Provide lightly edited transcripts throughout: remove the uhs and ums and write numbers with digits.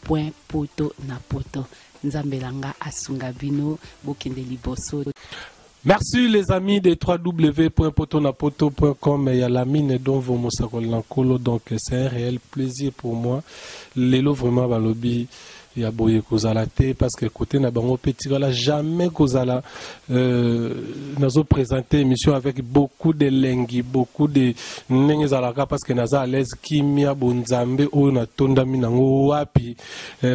.poto na poto. Nzambelanga asungabino bokende liboso. Merci les amis de www.potonapoto.com. Il y a la mine dont vous m'osakolankolo, donc c'est un réel plaisir pour moi. Lelo vraiment balobi il y a boye kozalate parce que côté na bango petit voilà jamais kozala nazo présenter émission avec beaucoup de lengi, beaucoup de nengezalaka parce que naza à l'aise kimia bonzambe o na tonda minango wapi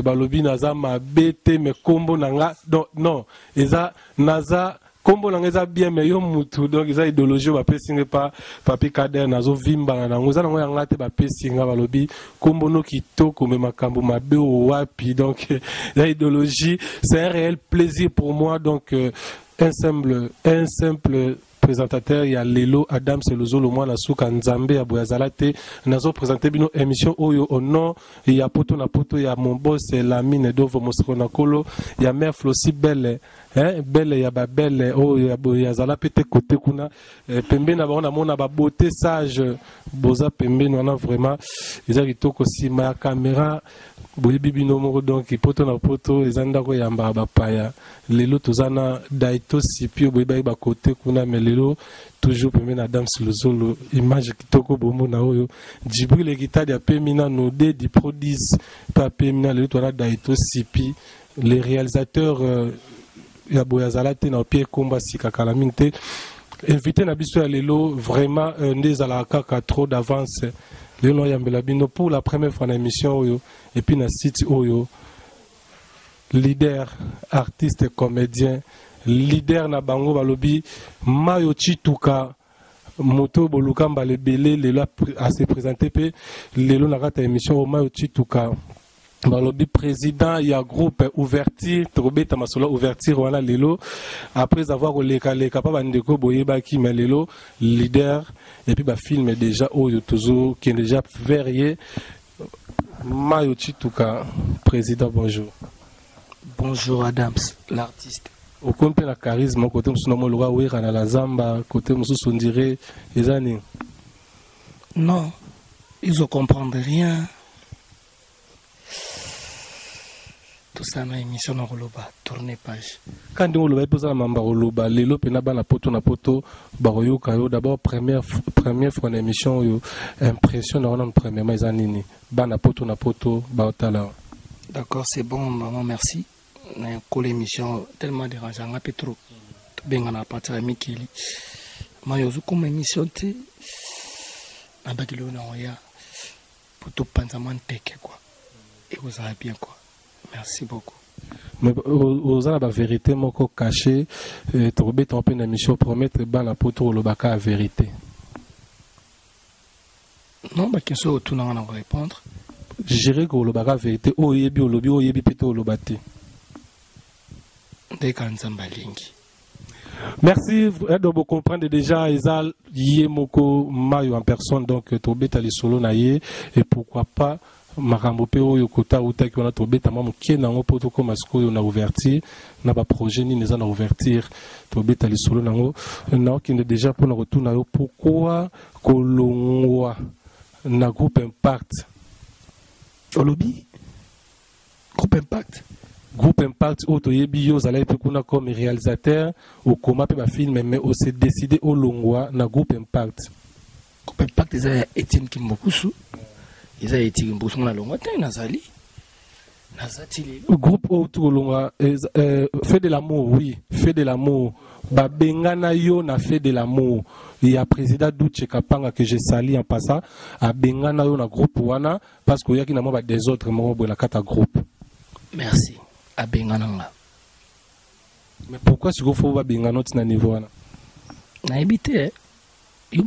balobi naza mabete me kombo nanga non eza naza kombo nangeza bien mais yo mutu donc ils a idéologie ba pesinga pa papi kader nazo vimba na ngoza nango yanga te ba pesinga balobi kombo no kitoko me makambo mabe o wapi donc la idéologie c'est un réel plaisir pour moi donc un simple présentateur il y a Lelo Adam Selozolo moi na suka nzambe ya boyazalate nazo présenter bino émission oyo au nom il y a poto na poto il y a mon boss la mine d'ovo moskonakolo il y a mère Flossi belle belle ya ba belle oyo ya zala pete côté kuna pembe na ba na mona ba beauté sage boza pembe na vraiment ils a kitoko si ma caméra boyebi bino moko donc poto na poto ezanda ko yamba ba paya lelo tozana daito sipio boyebi ba côté kuna mais lelo toujours pembe na Adam Selozolo image kitoko bombo na oyo Djibril Ekitadi a pemina no de di produce pa pemina lelo tona daito sipi les réalisateurs ya boyazalate na pied combat sikakala minte invité na biso ya lelo vraiment ndezala kaka trop d'avance lelo yambela bino pour la première fois na émission oyo et puis na site oyo leader artiste comédien leader na bango balobi Mayo Chituka moto boluka mbale belé lelo a se présenter pe lelo na kata émission Mayo Chituka balobi président il y a groupe ouverture trobeta masolo ouverture wana lelo après avoir leka pa bandeko boyeba ki mais lelo leader et puis ba film déjà oyo toujours qui est déjà verrier Mayo Chituka président bonjour. Bonjour Adams l'artiste au compte la charisme côté musu no loga wera na la zamba côté musu on dirait les années non ils ne comprennent rien. Tout ça na émission na roloba tourner page quand on le pose na mamba roloba lelo pena bana poto na poto baroyoka yo d'abord première fois na émission yo impression na on premièrement les années bana poto na poto ba otala. D'accord, c'est bon maman, merci na ko l'émission tellement dérangeant un peu trop benga na partir à Mikili mayo zo comme émission te na bakilo na oya poto panzaman teke quoi et vous allez bien quoi. Merci beaucoup. Mais aux la vérité moko caché troubé ton peu d'émission promettre ban la poto le baka la vérité. Non bah question tout n'a rien à répondre. J'irai que le baka vérité o yebi o lobi o yebi pito o lobate. Dès quand balingi. Merci de vous comprendre déjà Ezal Yemoko Mayo en personne donc troubé tali solo na ye et pourquoi pas makambo pe oyo kota uta ki ona tobeta mama ke nango poto ko masiko yo na ouverture na ba projet ni neza na ouverture tobeta lisolo nango na ki déjà pour na retourna yo pourquoi kolongwa na groupe Impact olobi groupe Impact auto yebi yo zala pe kuna comme réalisateur au koma pe ba film mais on s'est décidé au longwa na groupe Impact eza Etienne Kimbokusu. Ils ont été embauchés dans le monde, Nazali. Groupe autour fait de l'amour, oui, fait de l'amour. Bengana yo na fait de l'amour. Il y a président Douche Kapanga que j'ai sali en passant. A Bengana yo na groupe wana parce qu'il y a qui n'a des autres membres de la cata groupe. Merci. A Bengana. Mais pourquoi si vous faut pas Bengana na niveau wana? Na habité. Mais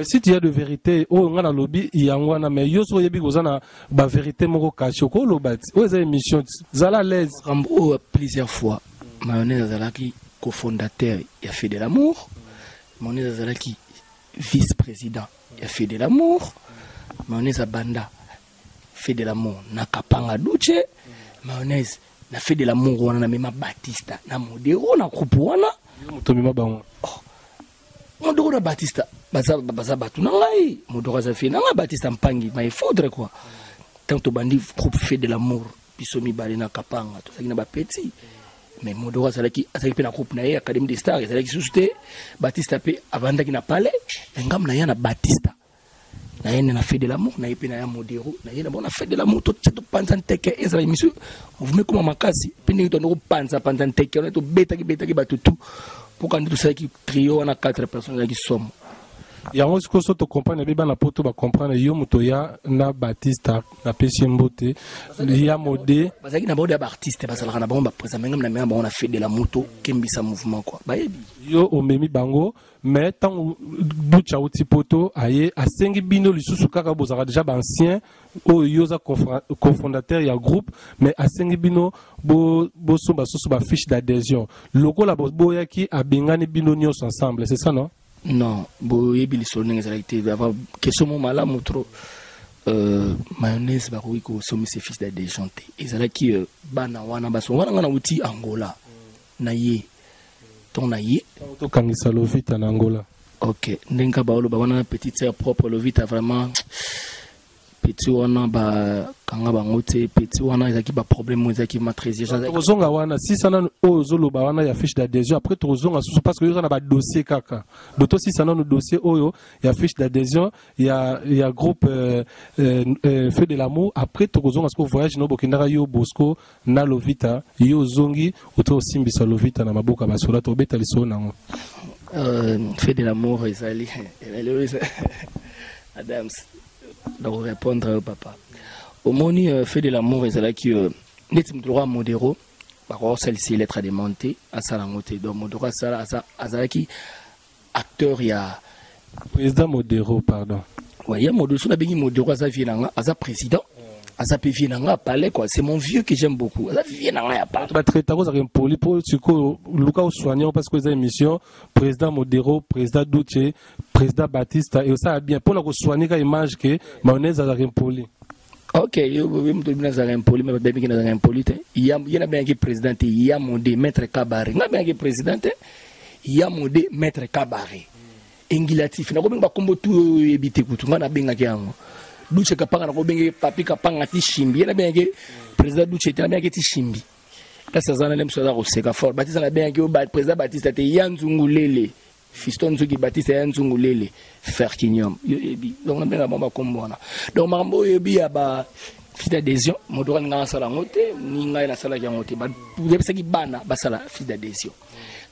si tu as de vérité, oh, on a lobby, il y a un mais yo so yebi kozana ba vérité moko kacho ko lobati. O za émission zala l'aise. Rambo plusieurs fois. Mayonnaise Zalaki cofondateur, il a fait de l'amour. Mayonnaise Zalaki vice-président, il a fait de l'amour. Mayonnaise Banda fait de l'amour. Nakapanga Douche. Mayonnaise na fait de l'amour wana na mema Batista na modero na groupe wana. Mutomima bango. Modoro Batista, baza batu nangai, modoro za fi nanga Batista mpangi, mais il faudrait quoi. tant to bandi groupe fait de l'amour bisomi balena kapanga to sakina ba petit mais Modoro azalaki pe na groupe na ye Académie des Stars azalaki susté Batista pe avandaki na palais ngam na ya na Batista na ye na fait de l'amour na ye pe na ya Modoro na ye na bona fait de l'amour to panza nteke ezala monsieur vous me comme makasi pe ni to no panza nteke on to betaki batutu pour quand tout ça qui trio on a 4 personnes qui sont yango sikoso to comprendre beba na poto ba comprendre yo moto ya na Batista na pesi mbote ya mode bazaki na boda ba artiste basala na bomba présent même na même on a fait de la moto kembisa mouvement quoi ba yebi yo omemi bango mais tant ducha uti poto aye asengi bino lisusu kaka bozaka déjà ba ancien o yoza cofondateur ya groupe mais asengi bino bo somba soso ba fiche d'adhésion lokola boya ki abengani bino nyos ensemble c'est ça non? Non, boyebi lisoni ngezalite avoir question mo malamu trop mayonnaise ba ko somi ses fils d'adhésion te ezalaki bana wana baso wana ngana uti Angola na ye ton na ye to kangisa Lovita na Angola. OK ndenga ba oloba wana petite sœur propre Lovita vraiment petit wana ba kanga bango te petit wana ezaki ba problème ezaki maîtriser tozonga wana si sana ozo ba wana ya fiche d'adhésion après tozonga susu parce que yo na ba dossier kaka doto si sana no dossier oyo ya fiche d'adhésion ya groupe fait de l'amour après tozonga ce voyage no bokendaka yo Bosco na Lovita yo zongi oto simbisa Lovita na maboka basola to beta liso nango fait de l'amour ezali Adams donc répondre au papa au moni fait de l'amour ezala qui net droit Modoro par celle-ci lettre démontée à salangote donc Modoro sala azalaki acteur ya président Modoro pardon ouais Modoro so na bengi Modoro azavienanga aza président azape vienanga palais quoi c'est mon vieux que j'aime beaucoup azavienanga ya palais ba traiter ko za poli pour siko luka soignant parce que les émissions président Modoro président Duce président Batista et ça bien pour la soigner ka image que mayonnaise za poli. OK yo mto bina za poli mais baby kina za poli te ya bien que président ya modé maître Kabare nga bien que président ya modé maître Kabare engilatif na ko benga kombo tu ebite kutu nga na benga kyango Duce kapanga na ko benga papi kapanga ti shimbi na bien que président Duce te na bien que ti shimbi là ça zana lemso za ko seka fort Batista na bien que président Batista te ya nzungulele fiston Nzuki Batista ya nzungulele Ferkinyom donc on a bien bomba comme moi donc mambo yebi ya ba fille d'adhésion Modoro nga sala ngote ni ngai na sala ya ngote ba yebisa ki bana basala fille d'adhésion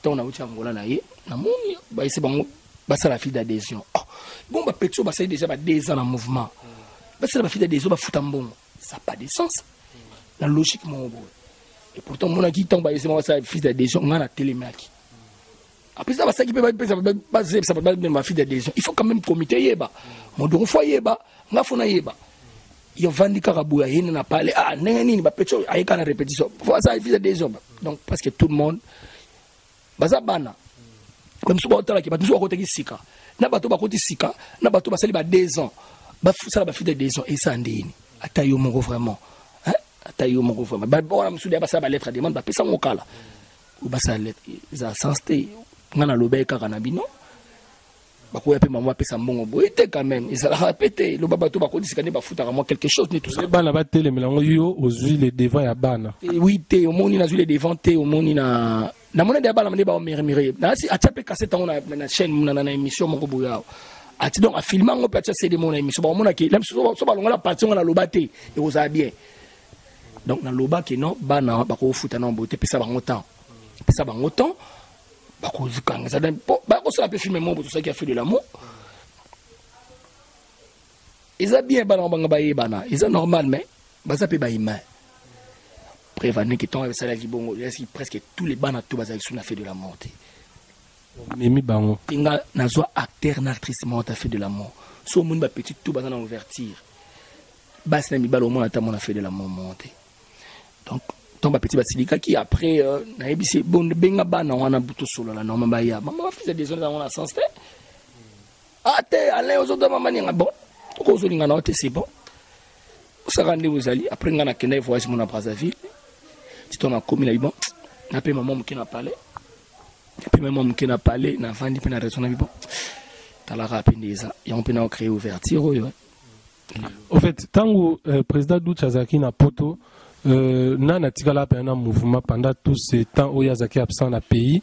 donc on a uti Angola na ye na moni ba ise bango basala fille d'adhésion bon ba petso ba déjà ba 2 ans en mouvement basala ba fille d'adhésion ba futa mbongo ça pas de sens la logique mon et pourtant mon aki tombe ba ise ba fille d'adhésion nga na télémaki. Après ça, ça qui peut ma fille d'adhésion. Il faut quand même comité yeba. Modoro fois yeba, nga fona yeba. Yo vandi karabouya yene na parlé neni ba pecho ayeka na répétition. Faut ça fille d'adhésion. Donc parce que tout le monde baza bana. Même souvent otala ki batu côté ki sika. Na bato ba côté sika, na bato ba sali ba 2 ans. Ba ça ba fille d'adhésion et ça ndeni. Ata yo moko vraiment. Hein? Ata yo moko vraiment. Ba bona msudia ba ça ba lettre demande ba pesa ngokala. Ou ba ça lettre za sensté. Ngana lobe kaka na bino bakoya pe maman pesa mbongo boyete quand même ils a répété le baba to bako disikane ba futa vraiment quelque chose ni tout ça bana ba tele melango yo ozui les devants ya bana oui te au moni na zui les devants te au moni na mona de bala mane ba mire na si achape cassette na chaîne na émission moko boya ati donc a filmer ngo pe c'est de mon émission ba mona ki la so ba longa la partie na lobate et vous a bien donc na loba ke non bana bako futa na mbote pesa bango temps pesa bango temps bako zikanga ça bako ça peut filmer mon tout ça qui a fait de l'amour ils a bien bana banga ba yebana ils a normal mais baza pe ba humain prévenir que ton ça la libongo presque tous les bana tout baza qui a fait de l'amour mimi bango tinga nazo acteur na actrice mo ta fait de l'amour so moun ba petit tout baza na ouverture bas na mi balo mo ata mo na fait de l'amour monter donc ton petit basilika qui après na ebisi bon benga bana wana buto solo la normal ba ya maman fils des zones dans la sens te ate aller aux autres maman ni bon ko zo linga na c'est bon ça rendez vous allez après ngana kenda voyage mon à Brazzaville si ton a commis là bon na pe maman qui na parlé et puis maman qui na parlé na vandi pe na raison na bon tala rapide ça et on peut na créer ouverture Au fait, tant que président Doutch Azaki na poto, na tikala un mouvement pendant tous ces temps où Yazaki absent dans pays,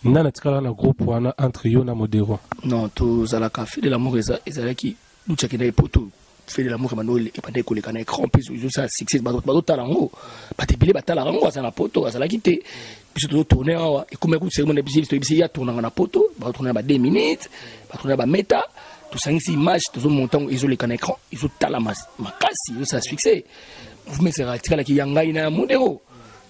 na tikala na groupe entre yo na modéro. Non, tous à la café de l'amour Ezalaki Doutch qui na poto fait de l'amour Emmanuel et pendant que les écran puis ça succès bato talango pas te bilé batalango ça na poto Ezalaki te puis tout tourner et comme écoute cérémonie de ya tourner na poto ba tourner ba 2 minutes ba tourner ba méta tout ça ici image tout montant isolé kan écran ils ont talamas makasi ça succès mouvement c'est ratical qui yanga ina modéro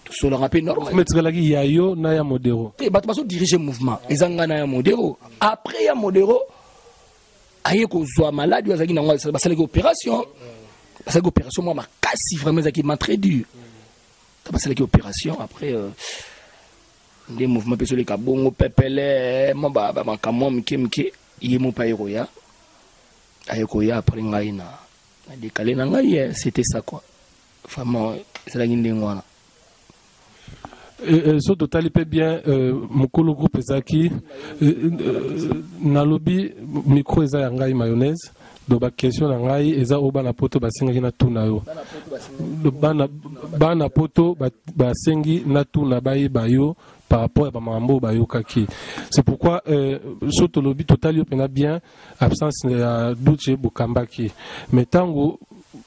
tout ça le rappel normal mouvement c'est qui yayo na ya modéro et bato baso diriger mouvement ezanga na ya modéro après ya modéro aye ko zo malade azaki na ngwa basala opération moi makasi vraiment ça qui m'a très dur basala opération après des mouvements pesole kabongo pepele mo ba makamo mke yemo pa eroya ayekoya après ngai na décalé na ngai c'était ça quoi vraiment c'est la ngindengwana so total peut bien mokolo groupe ezaki na lobby micro eza ya ngai mayonnaise do ba question na ngai eza oba na poto basengaki na tuna yo bana poto basengi na tuna bayi bayo par rapport à Mambo Bayokaki. C'est pourquoi surtout lobby total yo pena bien absence de Douche Bukambaki. Mais tango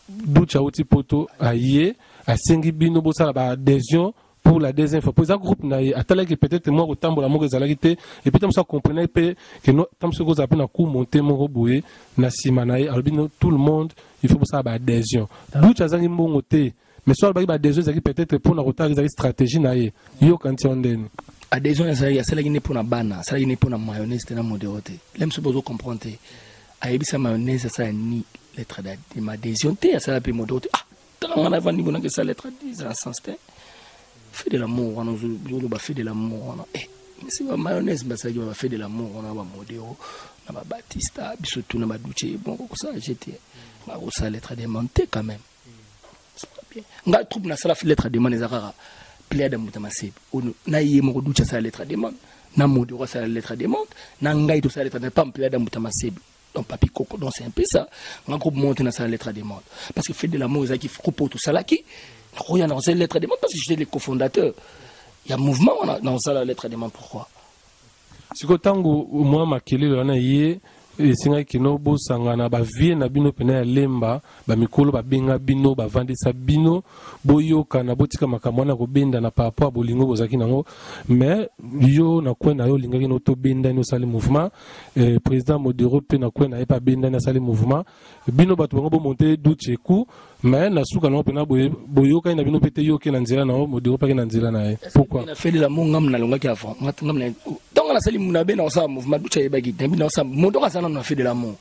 Douche Auti poto aye a sengi bino bosa ba adhésion pour la désinfo. Pour ça groupe na atala que peut-être moi autant la mo ezalakité et peut-être ça comprenait que nous tam ce qu'on appelle na coup monter mon roboué na simanaï albino tout le monde il faut ça ba adhésion. Douche azangi mbongote mais soit ba adhésion ça peut-être pour na retard des stratégie na yo quand on den adhésion ça ya cela qui n'est pour na bana ça qui n'est pour na mayonnaise na modéroté l'aime se besoin comprendre ayebi sa mayonnaise ça ni lettre d'adhésion té ça la pe modéroté ah tant on avant niveau na que ça lettre en sens té fait de l'amour on nous ba fait de l'amour mais c'est pas mayonnaise mais ça qui va faire de l'amour on a ba modéro na ba Batista bisoto na ba Douche bon ça j'étais ba ça lettre démonté quand même nga troupe na sala lettre demande ezakara plaide mutamasebi na yemo Douche sala lettre demande na modéro sala lettre demande na ngai to sala lettre pas plaide mutamasebi donc papi coco donc c'est un peu ça nga groupe monte na sala lettre demande parce que fait de l'amour ezaki groupe tout sala qui roya na sala lettre demande parce que j'étais le cofondateur il y a mouvement dans sala lettre demande pourquoi siko tango moi makele lona yé esinga kino bosanga na ba vie na bino pena ya lemba ba mikolo ba benga bino ba vandisa bino boyoka na botika makambo na ko benda na papa a bolingo bozaki nango mais yo na kwena yo lingaki no to benda no sali mouvement président modéro pe na kwena e pa benda na sali mouvement bino bato bango bo monter Douche ku mais na suka no pena boyoka na bino pete yo ke na nzela na modéro pa ke na nzela na pourquoi na fait de la ngam na longaki avant ngam na donc na sali munabe na sa mouvement Douche e bagi tembi na sa modéro sa on a fait de l'amour.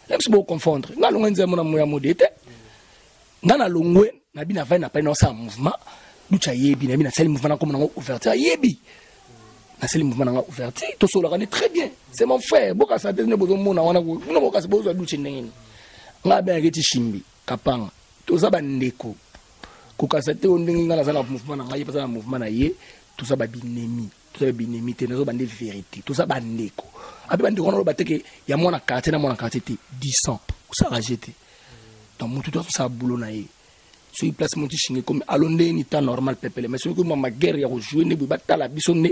Même si vous confondre, nous allons dire mon amour modété. Nous allons louer, nous allons faire un mouvement. Nous allons faire un mouvement comme nous ouverture. Yebi, nous allons mouvement ouverture. Tout ça, on est très bien. C'est mon frère. Beaucoup de gens ne besoin de moi. Nous avons besoin de Douche. Nous avons besoin de Chimbi, Kapang. Tout ça, c'est ndeko. Kokasate on est dans un mouvement. Nous avons besoin d'un mouvement. Tout ça, c'est binemi. Tout ça, c'est binemi. Nous avons besoin de vérité. Tout ça, c'est ndeko. Après bandi kono ba teke ya mona quartier na mona quartier te 10 ans ça rajeté donc mutu to ça boulot na ye so il place monti chinge comme alonde ni temps normal pepele mais so ko mama guerre ya ko jouer ne bu batala bisonne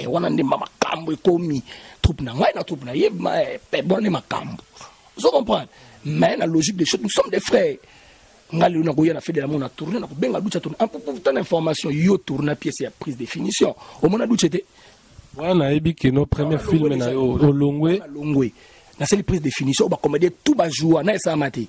wana ndi mama kambo komi troupe na ngai na troupe na ye pe bonne makambo vous comprenez mais la logique des choses nous sommes des frères ngali na ko yana fait de la mona tourner na ko benga Douche tourner un peu pour ton information yo tourner pièce ya prise définition au mona Douche te wana ebi que nos premiers films na au longwe na c'est prise de définition ba comédie tout ba jouer na ça maté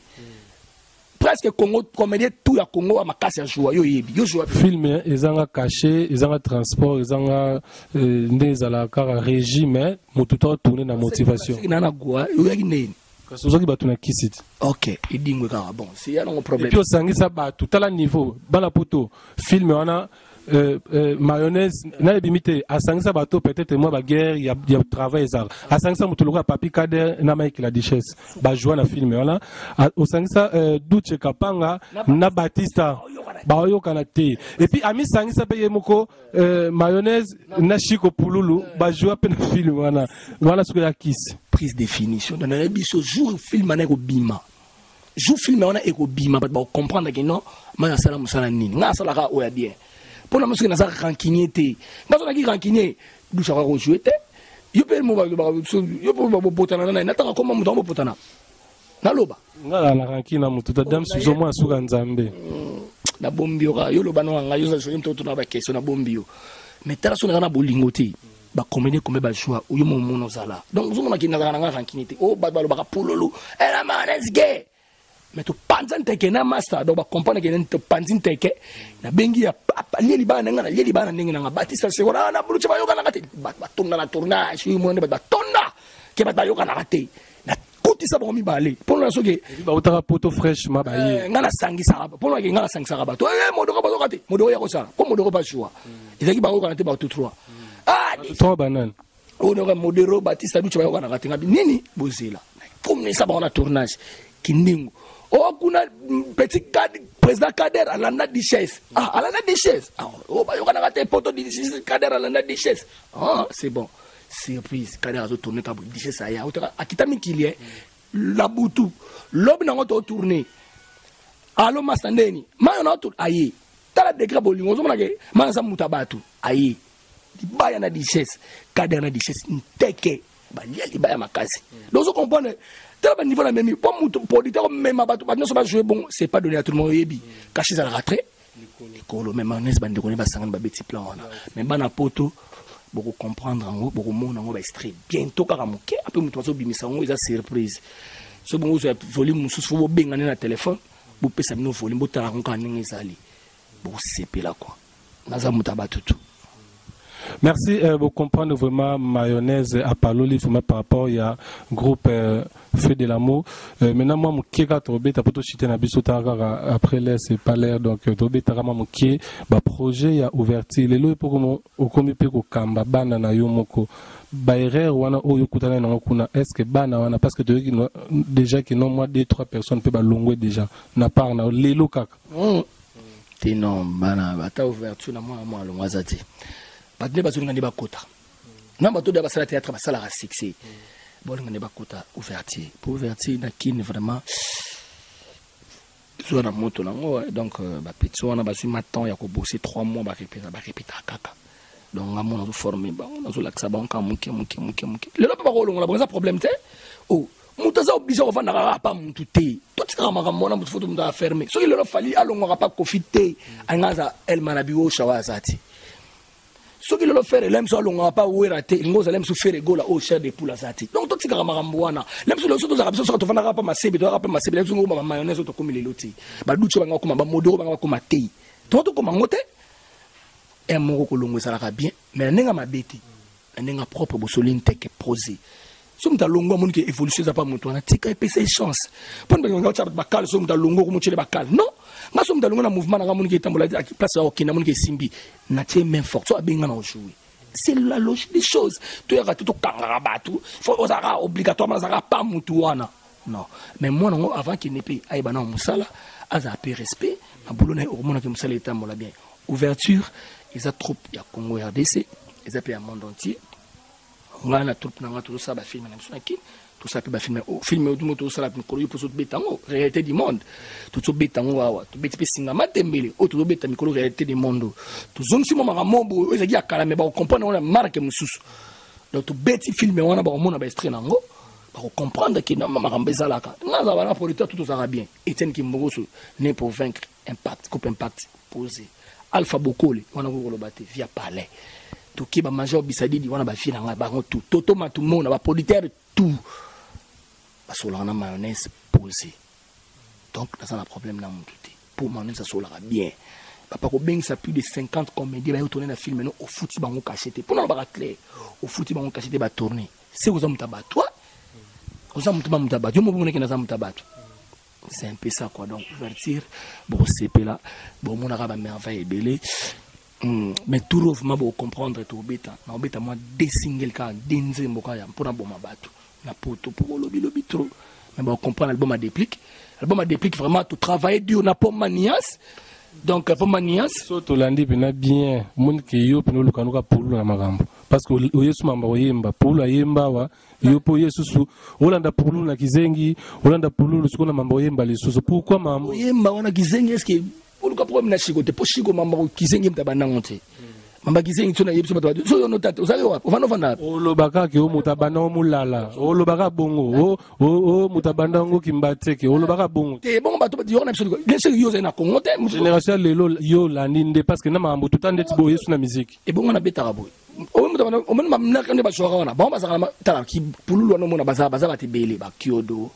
presque Congo comédie tout ya Congo a makasi ya jouer yo yebi yo jouer film ezanga caché ezanga transport ezanga ndezala kara régime mututo tourner na motivation na gwa yo yaki nini parce que batu na kisiti OK idingwe ka bon c'est ya no problème et puis osangisa batu tala niveau bana poto film wana mayonnaise na limité à sangisa bateau peut-être moi ba guerre il y a travail ça à sangisa mutuluka papi kader na Mike la duchesse ba jouer na film voilà au sangisa Douche Kapanga na Batista ba yoka na te et puis ami sangisa paye moko mayonnaise na Chiko Pululu ba jouer pe na film voilà ce que ya kiss prise définition dans la biso jour film na ko bima joue film on a eko bima ba comprendre que non ma sala musala nini nga sala ka o ya bien pour na musu na sa rancunier te nga so na ki rancunier du chaka ko jouer te yo pe mo ba yo pe ba botana na ta ko mo mo botana na loba nga la rancune mutu ta dam suzo mo asuka nzambe na bombio ka yo loba no nga yo so yim to na ba question na bombio mais tala so na bolingo te ba combiner comme ba choix ou yo mo mono zala donc zo mo na ki na nga rancune te o ba ba pololo era manes gay mais tu panzan teke na master donc ba comprendre que tu panzin teke na bengi ya lieli bana nga na lieli bana ningi na Batista segura na bulucha ba yoka na kati ba tonna na tournage yo mo ne ba tonna ke ba yoka na kati na kuti sa ba mi balé pour na so ke ba utaka poto fresh ma ba ye nga na sangisa ba pour na ke nga na sangisa ba to modo ka ba yoka te modo ya ko sa ko modo ko ba choix ezaki ba yoka na te ba tout trois trois bananes o no ka modero Batista du ba yoka na kati ngabi nini bozela comme ça ba na tournage kindingo oh kuna petit président Kader alanda di chaise alanda di chaise oh ba yokana kate poto di Kader alanda di chaise c'est bon surprise Kader azo tourner ka di chaise aya otaka akitami kilie la butu lobi na ngoto tourner allo masandeni mayo na tour ayi tala degré bolingo zo monake manza mutabatu ayi di baya na di chaise Kader na di chaise nteke ba liali baya makasi donc vous comprenez tel niveau la même pour mon producteur même abatou pas non jouer bon c'est pas donné à tout le monde yebi cacher ça la ratrer l'école même en est bande connaît ba sangan ba petit plan là mais bana poto beaucoup comprendre en haut beaucoup monde en haut ba extrait bientôt kaka moké après mutu so bimisa ngo eza surprise so bon vous volume mususu fo bengana na téléphone bu pesa mino volume botala ko kan ngezali bu sepe là quoi naza mutabatu tout. Merci, vous comprenez vraiment mayonnaise à Paloli, vraiment par rapport il y a groupe Feu de l'amour. Maintenant moi mon keka tobe ta poto chité na biso tara après l'air c'est pas l'air donc tobe tara mon ké ba projet ya ouverture lelo pour comme au komi pe ko kamba bana na yo moko ba erreur wana oyo kutana na kuna est-ce que bana wana parce que déjà que non moi 2-3 personnes peut ba longwe déjà na part na lelo kaka non bana bata ouverture na moi longwa zati batne bazonga ne bakota na bato de basala théâtre basala ra succès bolinga ne bakota ouverture pour ouverture na kin vraiment zo na moto nango donc ba petit wana ba sui matin ya ko bosser 3 mois ba répéter kaka donc nga mona zo former ba on zo laksa ba on ka muke le lopa ba kolonga la bonza problème te oh muta za obligé on va na pas mutu te tout ça ma mona mutu foto muta fermer so il leur fallait alonga pas profiter angaza el manabio shawazati ce qui le fait l'aime sur l'on pas où raté il nous allons se faire gola au cher des poules azati donc tout ce qui ramambouana l'aime sur le autres arabes sur to na pas ma sebi to pas ma sebi l'aime ma mayonnaise to comme les loti ba ducho ba kuma ba modoro ba kuma tei to to kuma ngote et mon ko longo ça la bien mais nenga ma beti nenga propre bo soline teke posé so mta longo mon ki évolution ça pas mon to na tika epesa chance pour nga nga tsa ba kal so mta longo ko mo chele ba kal non nga so mta longo na mouvement na mon ki tambola à place au kina mon ki simbi na tie main forte so abenga na jouer c'est la logique des choses to ya tout kangara batu faut osara obligatoirement osara pas mutu wana non mais moi non avant qu'il ne paye ay bana musala aza peu respect na boulona hormone que musala etambola bien ouverture ils a trop ya Congo RDC ils a pe à monde entier on a tout na tout ça ba film na bisoaki tout ça pe ba film du moto ça la mikolo pour tout betango réalité du monde tout betango wa tout beti pe singa matembele o tout beta mikolo réalité du monde tout zone si mama mombo ezaki akala me ba comprendre on a marque mususu donc tout beti film on a ba mona ba extrait nango ba comprendre que mama rambeza la ka ngaza bana producteur tout ça va bien Etienne Kimbogoso né pour vaincre impact coupe impact posé Alpha Bokole on a ko lobate via palais to ki ba major bisadidi wana ba fina nga ba tout toto matumona ba producteur tout ba sola na mayonnaise posé donc ça a un problème na mutu pour mayonnaise ça sola bien papa ko beng ça plus de 50 comédies ba tourner na film no au fouti bango cacheté pour na ba clair au fouti bango cacheté ba tourner c'est aux hommes tabato aux hommes tabato yo mo bonne que na hommes tabato c'est un peu ça quoi donc ouverture bon c'est là bon mon arabe merveille belé mais tout rouvrement pour comprendre tout bêta na bêta moi des singles ka denze mboka ya pour na boma bato na poto pour lobby trop mais bon comprendre l'album a déplique vraiment tout travailler dur na pour manias donc pour manias so to landi bina bien mon ke yo pino lukanuka pour na magambo parce que Yesu mamba oyemba Pululu ayemba wa yopo Yesu su olanda Pululu na kizengi olanda Pululu sukona mamba oyemba lisusu pourquoi mamba oyemba wana kizengi est-ce que pourquoi problème na Chico te po Chico mamba kizengi mtabanangote mamba kizengi tuna yebso bato so no tata osali wa ofano fana olobaka ke o mutabana omulala olobaka bongo o mutabanda ngo kimbateke olobaka bongo te bongo bato yo na biso bien sûr yo na Congo te génération lelo yo la ninde parce que na mambo tutande tibo Yesu na musique e bongo na betaka boy o mutabana o mena mamna kande ba shora wana bongo basaka tala ki Pululu wana mona baza batebele ba kiodo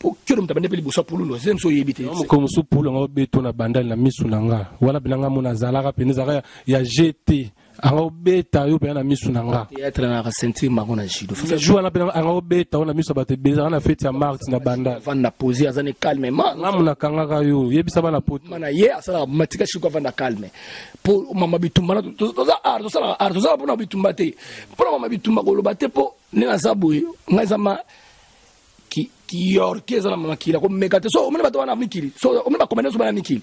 pour que nous t'abandonne les boussons Pululu c'est so yebite comme sous Pululu ngo beto na bandal na misunanga wala binanga mona zalaka penezaka ya GT anga beta yo pe na misunanga théâtre na sentir marona jido faut jouer na penanga anga beta ona miso bate beza na fête ya mars na bandal van na poser azane calmement ngamuna kangaka yo yebisa bana poto mana ye asala matika shiko van na calme pour mama bitumba toza toza pour na bitumba te pour mama bitumba ko lobate po ne na saboy ngazama qui orchestre na makila ko mekate so omene bato wana mikili so omene ba komene so bana mikili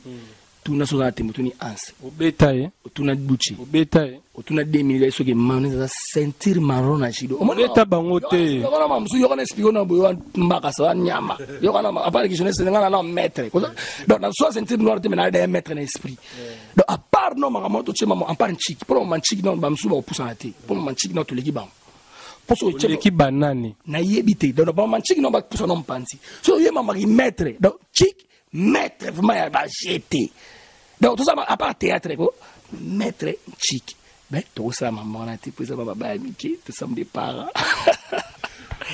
tuna so za temu tuni ans obeta tuna buchi obeta tuna 2000 so ke mane za sentir marron na chido obeta bango te yo kana mamsu yo kana expliquer na boyo mbaka sa nyama yo kana apart que jeunesse ngana na maître donc na so sentir noir te mena des maître na esprit donc à part non mama to chema en part chiki pour man chiki non bamsu ba poussa na te pour man chiki non to leki bam qui banani na yebite donc ba man chiki non ba poussa non panti so ye mama ki maître donc chiki maître vraiment ya ba jeter donc tout ça à part théâtre ko maître chiki ben tout ça maman na te poser baba ba miki tout ça me parents.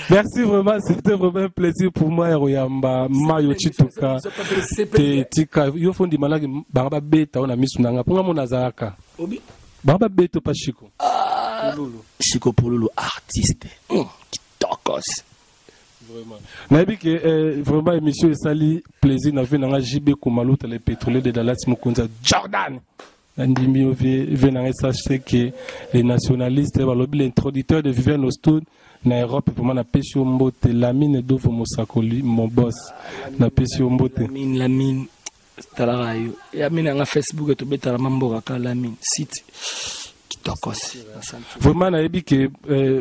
Merci vraiment, c'était vraiment un plaisir pour moi Royamba Mayo Chituka te tika yo fondi malaki baba beta ona misunanga ponga mona zaka obi baba beta pa Chico Pululu Chico Pululu artiste qui tokos vraiment nabi que vraiment émission et sali plaisir na fait na JB Komaluta les pétroliers de Dallas Mukunza Jordan Ndimi venant sachez que les nationalistes l'introducteur de Viviane Ostoud na Europe vraiment na pesi mbote Lamine Dovo Mosakoli mon boss na pesi mbote Lamine talarayo ya mina nga Facebook to betala mambo ka Lamine site kitokos vraiment na ebi que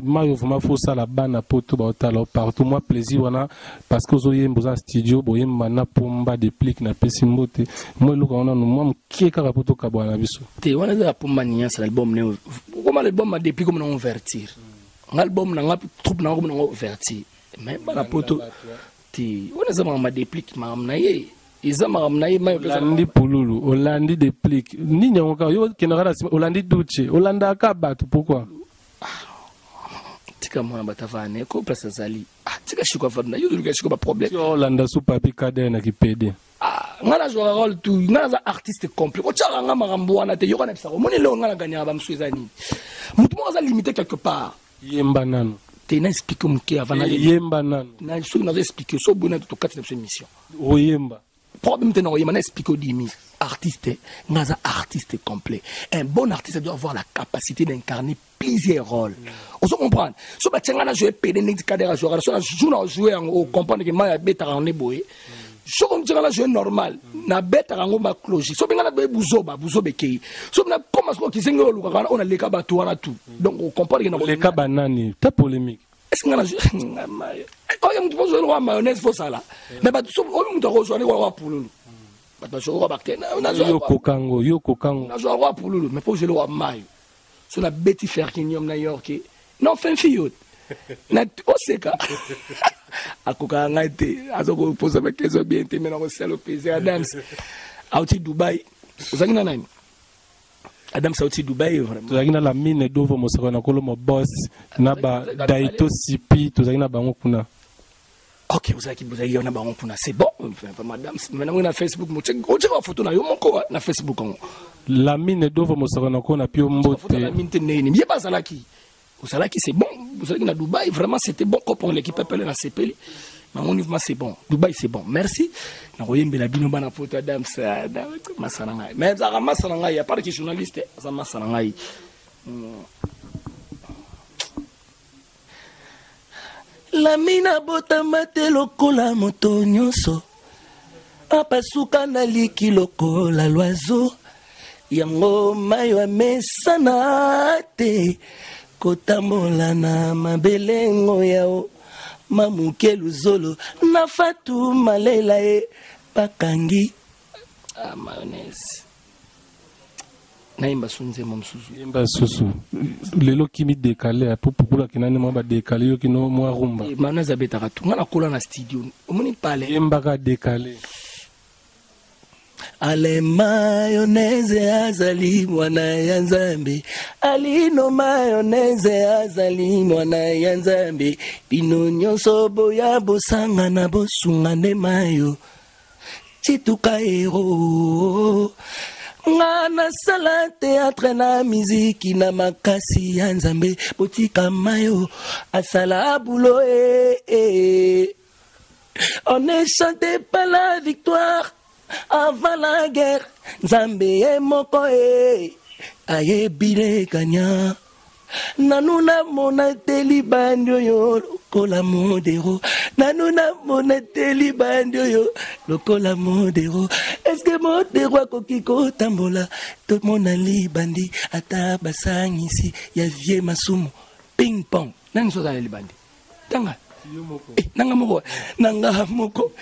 Mario vraiment faut ça la bana poto ba otala partout moi plaisir wana parce que zo yembo za studio bo yemba na pomba de plique na pesi mbote moi luka wana no moi kieka ka poto ka bwana biso te wana za pomba nya sa album ne comme l'album ma depuis comme on vertir l'album na troupe na comme on vertir mais bana poto ti wana za ma déplique ma na ye izama na ye ma Olandi Pululu Olandi déplique ni nyonga yo kenara Olandi duche Olanda ka batu pourquoi tika mona batavane ko place zali tika shiko fana yo duka shiko ba problème Olanda sous papier cadet na kipede ngana jouer rôle tout ngana za artiste complet o tshara nga marambo wana te yo kana pisa moni leo ngana ganya ba mswezani mutu mo za limité quelque part yemba nanu te na expliquer mke avant na yemba nanu na so na expliquer so bona to kati na émission oyemba problème te na oyemba na expliquer dimi artiste ngaza artiste complet un bon artiste doit avoir la capacité d'incarner plusieurs rôles on se comprend so ba tshanga jouer PD ni cadre jouer so na jouer on comprendre que ma beta en eboye so comme tu jouer normal na beta rango ba cloche so benga na be buzoba kei so na comment so ki sengo luka kana on a leka ba wana tout donc on comprend que na leka banani ta polémique est-ce que na oh ya mtu pozo le mayonnaise faut ça là mais ba so on mtu ko jouer wa Pululu ba so wa bakte na yo kokango na jouer wa Pululu mais faut jouer wa mayo so na beti faire kinyom na York non fin fille na oseka akoka ngate azoko poza ba kezo bien te mena ko selo plaisir Adams auti Dubai uzakina nani Adams auti Dubai vraiment uzakina la mine Dovo Mosakoli na kolo mo boss na ba Daito Sipi tuzakina bango kuna ok uzaki na bango kuna c'est bon madame maintenant na Facebook mo check o check photo na yo moko na Facebook ngo la mine Dovo Mosakoli na kona pio mbote la mine te neni bien pas salaki Osalaki c'est bon, vous savez que Dubaï vraiment c'était bon pour l'équipe appelée dans CPL. Mais mon niveau c'est bon, Dubaï c'est bon. Merci. Na oyembe la bino bana photo Adam ça masana. Mais ça masana il y a pas de journaliste, ça masana. La mina bota mate lokola moto nyonso. Apasuka na liki lokola l'oiseau. Yango mayo mesana te. kotambola na mabelengo yao mamuke luzolo na fatu malela e bakangi mayonnaise naimba sunze momsusu yemba susu lelo kimi décalé pour pukula kinane mo ba décalé yo kino mo rumba mayonnaise abetaka tu ngana kola na studio omoni pale yemba ka décalé ale mayonnaise azali mwana ya Nzambe alino mayonnaise azali mwana ya Nzambe bino nyonso boya bosanga na bosunga nde mayo chituka hero ngana sala théâtre na miziki na makasi ya Nzambe botika mayo asala bulo on ne chantait pas la victoire avant la guerre Nzambe e moko aye bile kanya nanuna monateli bandio yo lokola modero nanuna monateli bandio yo lokola modero est-ce que modero akoki kotambola to mona libandi ata basangisi ya vie masumu ping pong nani soza libandi tanga nanga moko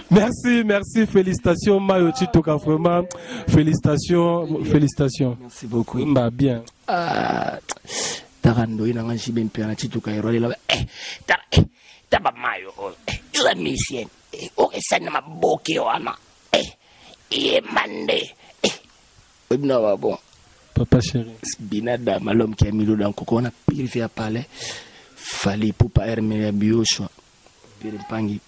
Merci, félicitations Mayo Chitoka, vraiment, félicitations. Merci beaucoup. Bah bien. Tarando ina nganji bempera Chitoka erole la taba Mayo la mission o esana maboke wana mande ibna bon papa chéri binada malom qui a mis dans coco on a purifié à parler fallait pour pas hermer biocho pirimpangi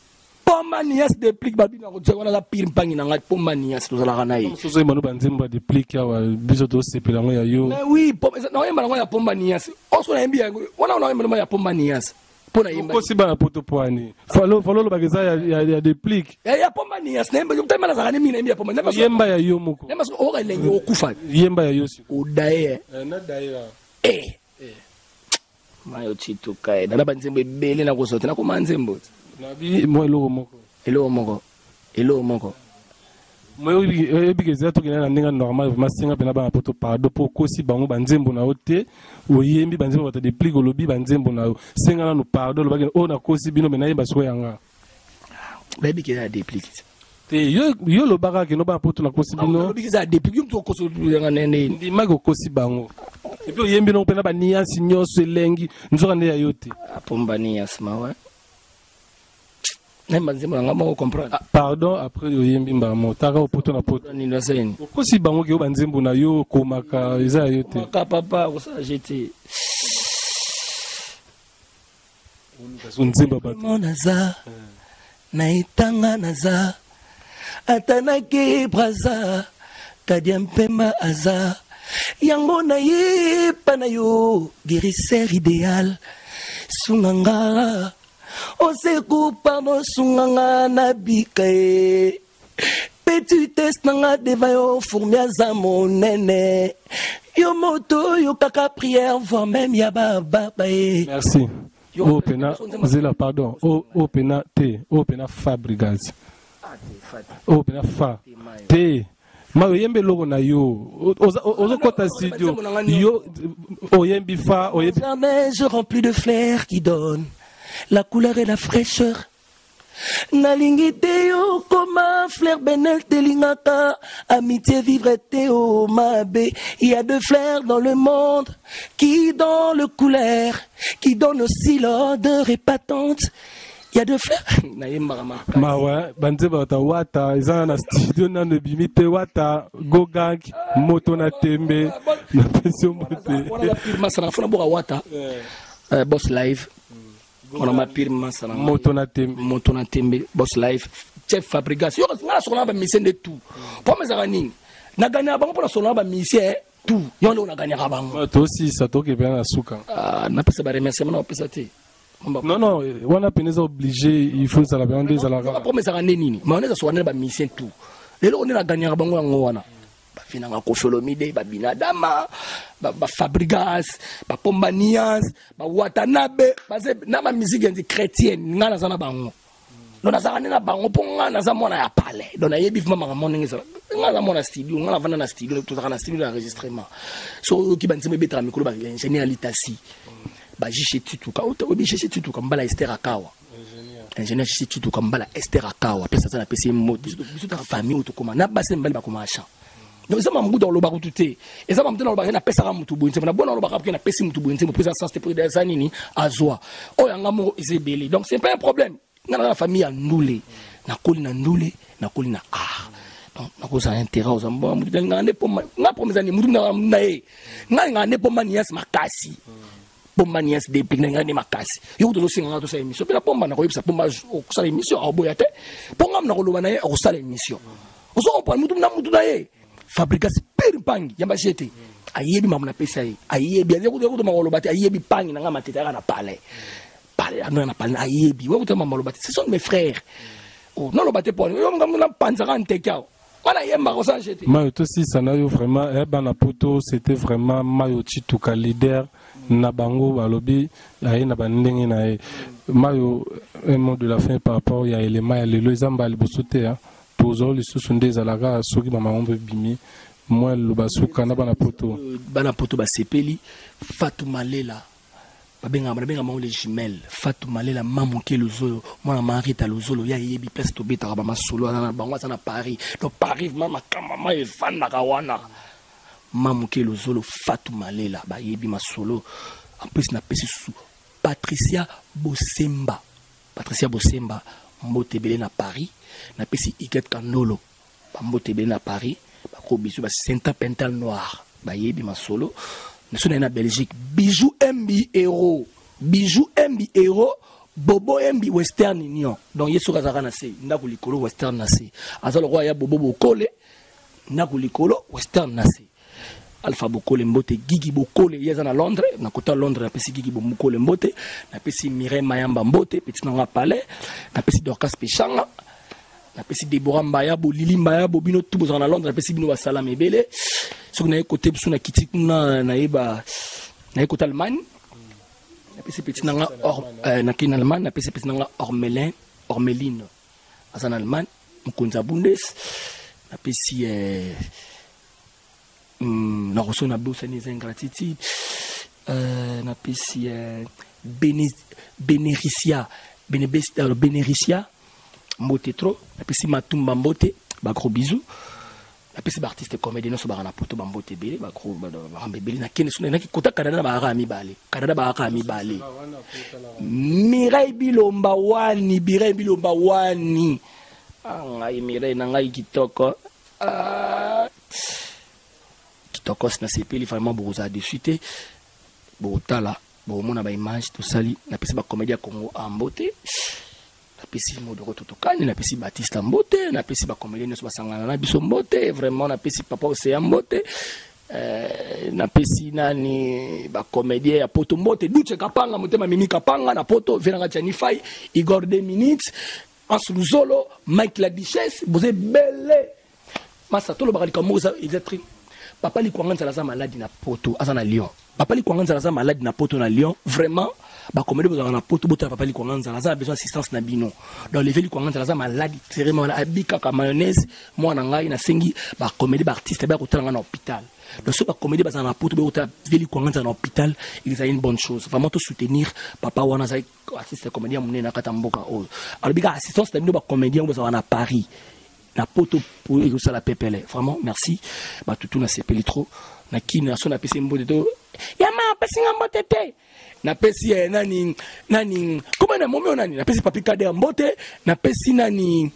pomanias déplique babina ko tswana la pirimpangi na ngati pomanias to zala kana yi sozo imanu banzemba déplique ya biso to sepela ngo ya yo mais oui na yemba ngo ya pomanias oso na yembi wana na yemba ya pomanias pona yemba ko si bana poto poani falo lo bageza ya déplique ya pomanias na yemba yutema na zakani mina yemba ya pomanias yemba ya yo muko yemba so o lengi okufa yemba ya yo si udaye na daira Mayo Chitoka na banzembo ebele na kosota na komanzembo nabi mo elo moko moi ebigeza to kina na ndinga normal masinga pena ba poto pardon pour kosi bango banzembo na ote oyembi banzembo bata déplique olobi banzembo na senga na no pardon lo bagena o na kosi bino mena yeba so yanga baby keza déplique te yo lo baga ke no ba poto na kosi bino baby keza déplique yo to koso yanga nende ndi mago kosi bango et puis oyembi no pena ba niasi nyoso elengi nzoka nde ya yote apomba niasi mawa pardon après oyembi mbamo taka opoto na poto okosi bango ke banzembo na yo komaka eza yo te papa osa jeté nzemba bato naza na itanga naza atanaki braza kadia mpemba aza yango na yepa na yo guérisseur idéal sunganga oseku pardon sunganga na bikae petitesse nanga deva yo fourmi aza monene yo moto yo kaka prière voire même ya bababa merci o pena zela pardon o pena te o pena fabrigas o pena fa te mayo yembe logo na yo ozo kota studio yo oyembi fa oyembi jamais je remplis de flair qui donne la couleur et la fraîcheur nalingi te yo koma fleur benel telingaka amitié vivre te o mabe il y a deux fleurs dans le monde qui donnent le couleur qui donnent aussi l'odeur épatante il y a deux fleurs mawa banzeba ta wata ezana na studio na no bimite wata gogang moto na tembe na pension mote wala firma sana fona boka wata boss live on a ma pirma sana moto na tembe boss live chef fabrication yo ngala sokona ba mission de tout pour mes avanines na gagner bango pour na sokona ba mission tout yo le na gagner bango to aussi ça to ke bien na suka na pesa ba remerciement na pesa te non wana peneza obligé il faut ça la bien des ala pour mes avanines nini mais on est sokona ba mission tout lelo on est na gagner bango yango wana finanga kofolomide ba binadama ba fabrigas ba pombanias ba watanabe ba na ba musique chrétienne ngana sana bango donc nazaka na bango ponga naza mona ya palais donc na yebi fuma mama moninga ça ngala mona studio ngala vana na studio tout ça na studio d'enregistrement so ki banzeme betra mikolo ba ingénieur litasi ba jiche tutuka obi jiche tutuka mbala Esther Akawa ingénieur jiche tutuka mbala Esther Akawa pesa ça na pesa mo biso ta famille otokoma na base mbali ba komasha donc ça m'a mou dans le barout tout et ça m'a dans le barout na pesa ka mutu bonze na bon dans le barout na pesa mutu bonze mo pesa ça c'était pour des années azwa o yanga mo ezebeli donc c'est pas un problème na la famille a ndoulé na koli na donc na ko ça intérêt aux ambo mutu ngane po na promesa ni mutu na e ngane po manias makasi po manias de pigna ngane makasi yo to singa to sa émission pela pomba na ko yebisa pomba o sa émission a boyate ponga na ko loba na e o sa émission o so on mutu na e fabrica super pangi yamba jete ayebi mamuna pesa e ayebi azo ko makolo bati ayebi pangi na ngama teta na palais na palais ayebi wo ko makolo bati ce sont mes frères oh non lo bati pour yo ngamuna panzaka ntekao wana yemba ko sa jete Mayo to si sanayo vraiment bana poto c'était vraiment Mayo Chituka leader na bango balobi aye na bandenge na e Mayo un mot de la fin par rapport ya élément ya lelo ezamba libosote hein tozo lisusu ndezalaka soki bamamombe bimi moi lobasuka na bana poto basepeli Fatou Malela babenga mango les jumelles Fatou Malela mamuke lozolo mwana Marita lozolo ya yebi place to beta ba masolo na bango sana Paris donc Paris mama kama evanda kawana mamuke lozolo Fatou Malela ba yebi masolo en plus na pesi sous Patricia Bosemba mbote belé na Paris na pesi Iket Kandolo ba mbote belé na Paris ba ko bisu ba Saint Pental Noir ba yebi masolo na sona na Belgique Bijou MB Hero Bobo MB Western Union donc yeso kazaka na se ndako likolo Western na se azalo kwa ya Bobo Bokole ndako likolo Western na se Alpha Bokole mbote Gigi Bokole yeza na Londres na kota Londres na pesi Gigi Bokole mbote na pesi Mireille Mayamba mbote petit na palais na pesi Dorcas Pechanga na pesi Deborah Mbayabo Lili Mbayabo bino tout na Londres na pesi bino ba salam ebele so na côté biso na kiti kuna na yeba na côté Allemagne na pesi petit na na kin Allemagne na pesi petit na Ormeline en Allemagne mkonza Bundes na pesi na reçu na bosa ni ingratitude na pesi Benericia mbote trop na pesi Matumba mbote ba gros bisous na pesi ba artiste comédien so ba na poto ba mbote belé ba gros ba mbebeli na kene suna na ki kota Canada ba ara mi bale Mireille Bilomba wani ngai Mireille na ngai kitoko kitokos na sepeli vraiment boza de suite botala bomona ba image to sali na pesi ba comédien Congo ambote na pesi Modoro Totokani na pesi Baptiste mbote na pesi ba comédien so basangana na biso mbote vraiment na pesi Papa Océan mbote na pesi nani ba comédien ya poto mbote Duche Kapanga motema Mimi Kapanga na poto Venanga Chanifai Igor 2 minutes Ansuluzolo Mike la Duchesse vous êtes belle masa tolo bakalika moza exactly papa li kwanganza la malade na poto azana Lyon papa li kwanganza la malade na poto na Lyon vraiment ba comédie besoin na poto bota papa li kwanganza la besoin assistance na bino dans le veli kwanganza la malade vraiment abika ka mayonnaise moi na ngai na sengi ba comédie ba artiste ba kotala na hôpital donc so ba comédie ba na poto bota veli kwanganza na hôpital ils a une bonne chose vraiment to soutenir papa wana za artiste comédien munena kata mboka o alobika assistance na bino ba comédien besoin na Paris na poto pour ça la pepele vraiment merci ba tutu na sepeli trop na kina so na pesi mbote to yama pesi ngambote te na pesi nani comment na momi nani na pesi papi kade mbote na pesi nani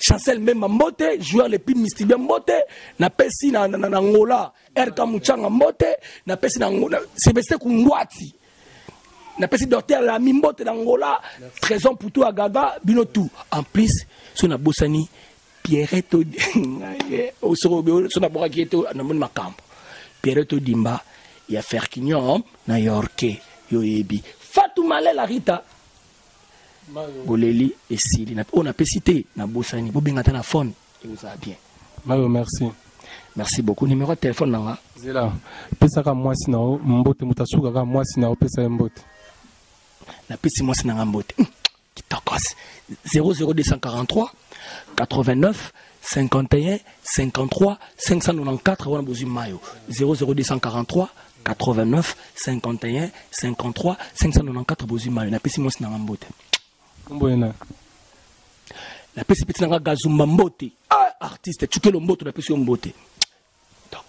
Chancel même mbote joueur le plus mystique mbote na pesi na ngola RK Muchanga mbote na pesi na Sébastien Kungwati na pesi docteur la mimbote na ngola trésor pour tout agaga bino tout en plus so na bosani Pierretto Pierretto Dimba ya Ferquignon na Yorke yoyebi Fatou Malela Rita Boleli et Sili on a cité na bosani bobengata na phone et vous a bien Mayo merci beaucoup numéro de téléphone nanga zela pesa ka mwasi na mbote mutasuka ka mwasi na pesa mbote na pesi mwasi na mbote kitoko 00243 89 51 53 594 wana bozwi mayo 00243 89 51 53 594 bozwi mayo napesi mwasi nanga mbote Mbwena napesi peti nanga Gazumba mbote artiste Chukelo mbote napesi yo mbote donc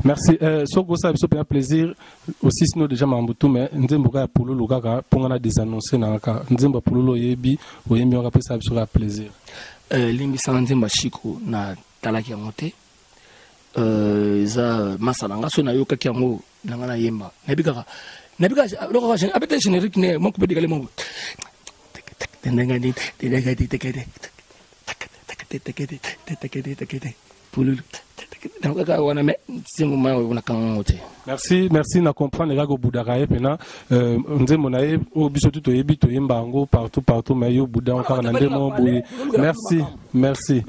merci. Soko ça c'est un plaisir aussi sinon déjà mambutu mais nzembo ka pululu kaka pongana des annoncer na ka nzembo pululu yebi oyembi on ka ça un plaisir. Limbi sana nzemba chiko na talaki yango te za masala nga so na yoka ki yango nanga na yemba nabika loko ka abete générique ne mon couper dégaler mon merci na comprendre ga go budaka pena nzembo na ye o biso tout yebi to yemba ngo partout mais yo buda encore na ndemo boye. Merci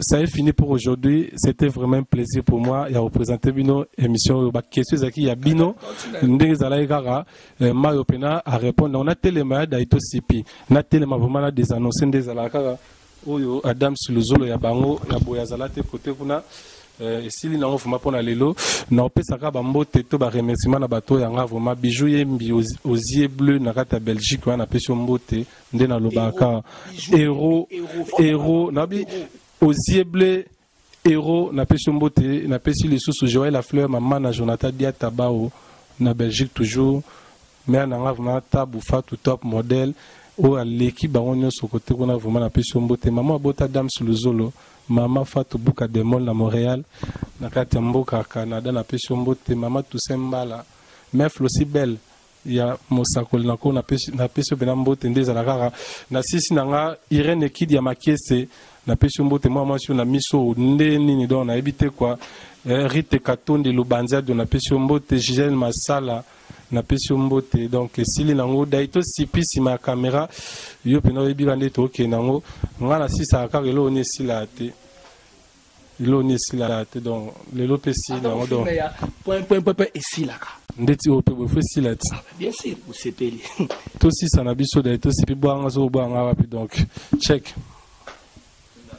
ça est fini pour aujourd'hui. C'était vraiment un plaisir pour moi ya représenter bino émission ba question zaki ya bino ndenge zala kaka mayo pena à répondre on a tellement d'aito sipi na tellement vraiment na des annonces ndenge zala kaka oyo Adam Suluzolo ya bango ya boya zala te côté kuna esili nango vraiment pona lelo na opesaka bambote to ba remerciement na bato yanga vraiment bijou yembi ozier bleu na kata Belgique wana pesi mbote nde na lobaka héros nabi ozier bleu héros na pesi mbote na pesi lisusu Joël la fleur maman na Jonathan Diata bao na Belgique toujours mais nanga vraiment tabu fatu top modèle o l'équipe bango nyonso côté kuna vraiment na pesi mbote maman bota Adam Suluzolo Mama Fatou Bouka de Mol na Montréal, na Katemboka Canada na pesi mbote Mama Toussaint Mbala, Mef aussi belle. Il y a Mosakol Nako na pesi bena mbote ndeza la kaka na sisi nanga Irene Kid ya Makiese na pesi mbote moi sur na miso nde nini donc na ebité quoi Rite Katonde Lubanza de na pesi mbote Gigel Masala na pesi mbote donc sili nango daito sipi sima caméra yo pena yebi bande to ke nango ngana sisa ka lelo ni sila te lelo ni sila te donc lelo pesi nango donc point et sila ka ndeti o pe bo fe sila te bien sûr vous sepeli to sisa na biso daito sipi bwanga so bwanga wapi donc check